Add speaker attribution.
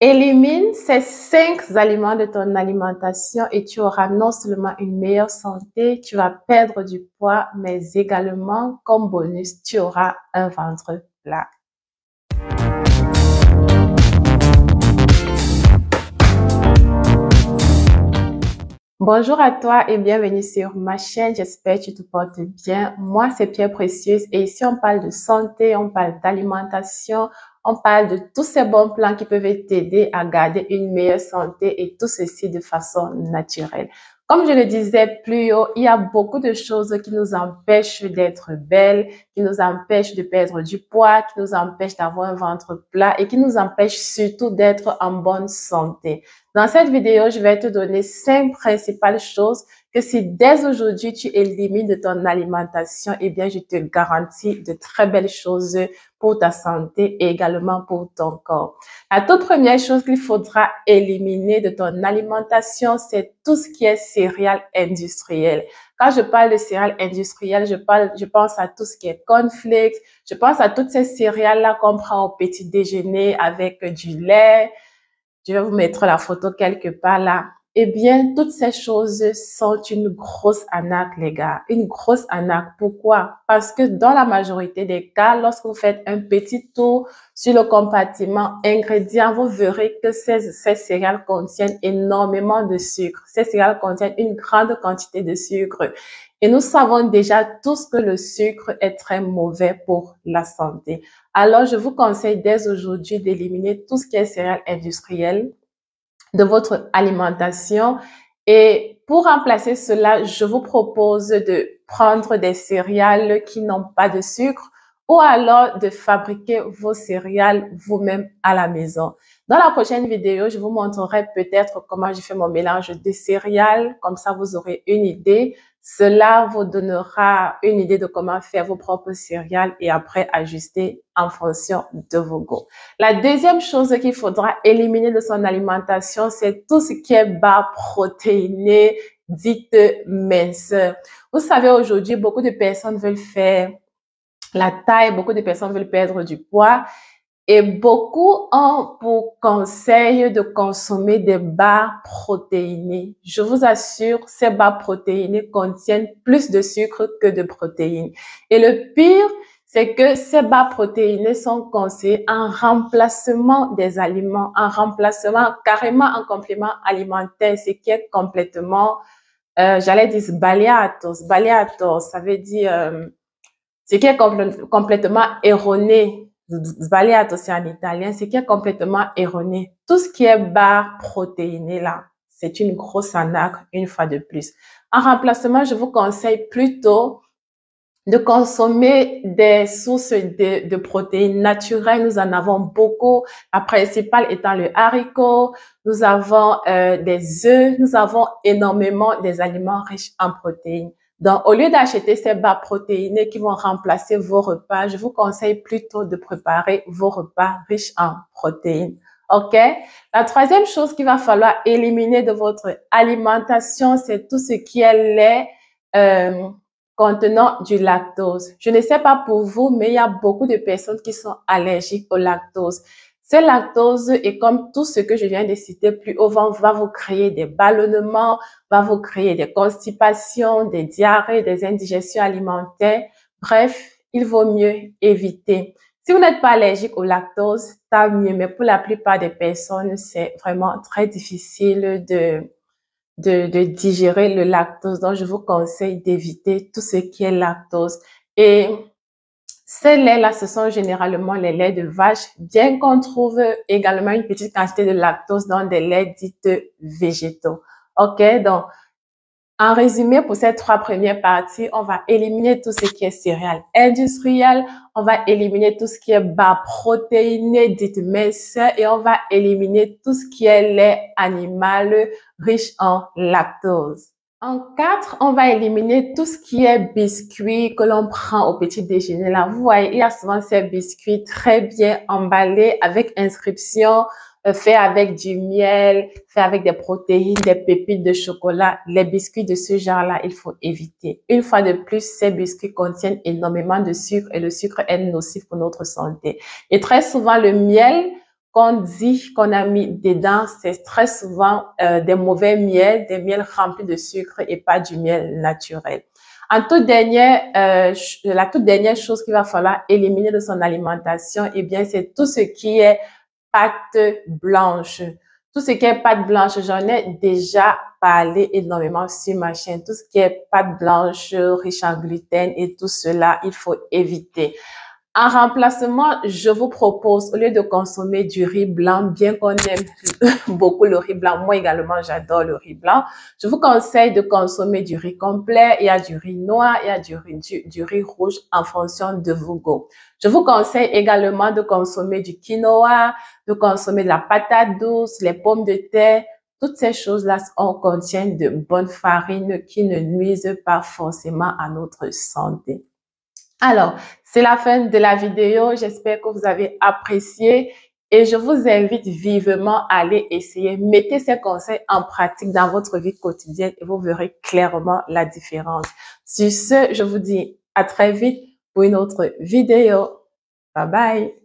Speaker 1: Élimine ces 5 aliments de ton alimentation et tu auras non seulement une meilleure santé, tu vas perdre du poids, mais également, comme bonus, tu auras un ventre plat. Bonjour à toi et bienvenue sur ma chaîne, j'espère que tu te portes bien. Moi, c'est Pierre Précieuse et ici, on parle de santé, on parle d'alimentation, on parle de tous ces bons plans qui peuvent t'aider à garder une meilleure santé et tout ceci de façon naturelle. Comme je le disais plus haut, il y a beaucoup de choses qui nous empêchent d'être belles, qui nous empêchent de perdre du poids, qui nous empêchent d'avoir un ventre plat et qui nous empêchent surtout d'être en bonne santé. Dans cette vidéo, je vais te donner 5 principales choses que si dès aujourd'hui tu élimines de ton alimentation, eh bien, je te garantis de très belles choses pour ta santé et également pour ton corps. La toute première chose qu'il faudra éliminer de ton alimentation, c'est tout ce qui est céréales industrielles. Quand je parle de céréales industrielles, je pense à tout ce qui est cornflakes, je pense à toutes ces céréales-là qu'on prend au petit déjeuner avec du lait. Je vais vous mettre la photo quelque part là. Eh bien, toutes ces choses sont une grosse arnaque, les gars. Une grosse arnaque. Pourquoi? Parce que dans la majorité des cas, lorsque vous faites un petit tour sur le compartiment ingrédients, vous verrez que ces céréales contiennent énormément de sucre. Ces céréales contiennent une grande quantité de sucre. Et nous savons déjà tous que le sucre est très mauvais pour la santé. Alors, je vous conseille dès aujourd'hui d'éliminer tout ce qui est céréales industrielles de votre alimentation. Et pour remplacer cela, je vous propose de prendre des céréales qui n'ont pas de sucre ou alors de fabriquer vos céréales vous-même à la maison. Dans la prochaine vidéo, je vous montrerai peut-être comment je fais mon mélange de céréales. Comme ça, vous aurez une idée. Cela vous donnera une idée de comment faire vos propres céréales et après ajuster en fonction de vos goûts. La deuxième chose qu'il faudra éliminer de son alimentation, c'est tout ce qui est bas protéiné, dite mince. Vous savez, aujourd'hui, beaucoup de personnes veulent faire la taille, beaucoup de personnes veulent perdre du poids. Et beaucoup ont pour conseil de consommer des barres protéinées. Je vous assure, ces barres protéinées contiennent plus de sucre que de protéines. Et le pire, c'est que ces barres protéinées sont conseillées en remplacement des aliments, en remplacement, carrément en complément alimentaire, ce qui est complètement, j'allais dire sbagliato. Sbagliato, ça veut dire, ce qui est complètement erroné. Sbagliato, c'est en italien, ce qui est complètement erroné. Tout ce qui est barre protéinée là, c'est une grosse arnaque une fois de plus. En remplacement, je vous conseille plutôt de consommer des sources de protéines naturelles. Nous en avons beaucoup. La principale étant le haricot. Nous avons des œufs. Nous avons énormément des aliments riches en protéines. Donc, au lieu d'acheter ces barres protéinées qui vont remplacer vos repas, je vous conseille plutôt de préparer vos repas riches en protéines. OK? La troisième chose qu'il va falloir éliminer de votre alimentation, c'est tout ce qui est lait contenant du lactose. Je ne sais pas pour vous, mais il y a beaucoup de personnes qui sont allergiques au lactose. Ce lactose est comme tout ce que je viens de citer plus haut, va vous créer des ballonnements, va vous créer des constipations, des diarrhées, des indigestions alimentaires. Bref, il vaut mieux éviter. Si vous n'êtes pas allergique au lactose, tant mieux, mais pour la plupart des personnes, c'est vraiment très difficile de digérer le lactose. Donc, je vous conseille d'éviter tout ce qui est lactose. Et ces laits-là, ce sont généralement les laits de vache, bien qu'on trouve également une petite quantité de lactose dans des laits dits végétaux. OK? Donc, en résumé, pour ces 3 premières parties, on va éliminer tout ce qui est céréales industrielles, on va éliminer tout ce qui est bas protéiné, dites minces, et on va éliminer tout ce qui est lait animal riche en lactose. En 4, on va éliminer tout ce qui est biscuits que l'on prend au petit déjeuner. Là, vous voyez, il y a souvent ces biscuits très bien emballés avec inscription fait avec du miel, fait avec des protéines, des pépites de chocolat. Les biscuits de ce genre-là, il faut éviter. Une fois de plus, ces biscuits contiennent énormément de sucre et le sucre est nocif pour notre santé. Et très souvent, le miel qu'on dit qu'on a mis dedans, c'est très souvent des mauvais miels, des miels remplis de sucre et pas du miel naturel. La toute dernière chose qu'il va falloir éliminer de son alimentation, eh bien, c'est tout ce qui est pâte blanche. Tout ce qui est pâte blanche, j'en ai déjà parlé énormément sur ma chaîne. Tout ce qui est pâte blanche, riche en gluten et tout cela, il faut éviter. En remplacement, je vous propose, au lieu de consommer du riz blanc, bien qu'on aime beaucoup le riz blanc, moi également j'adore le riz blanc, je vous conseille de consommer du riz complet, il y a du riz noir, il y a du riz rouge en fonction de vos goûts. Je vous conseille également de consommer du quinoa, de consommer de la patate douce, les pommes de terre. Toutes ces choses-là contiennent de bonnes farines qui ne nuisent pas forcément à notre santé. Alors, c'est la fin de la vidéo. J'espère que vous avez apprécié et je vous invite vivement à aller essayer. Mettez ces conseils en pratique dans votre vie quotidienne et vous verrez clairement la différence. Sur ce, je vous dis à très vite pour une autre vidéo. Bye bye.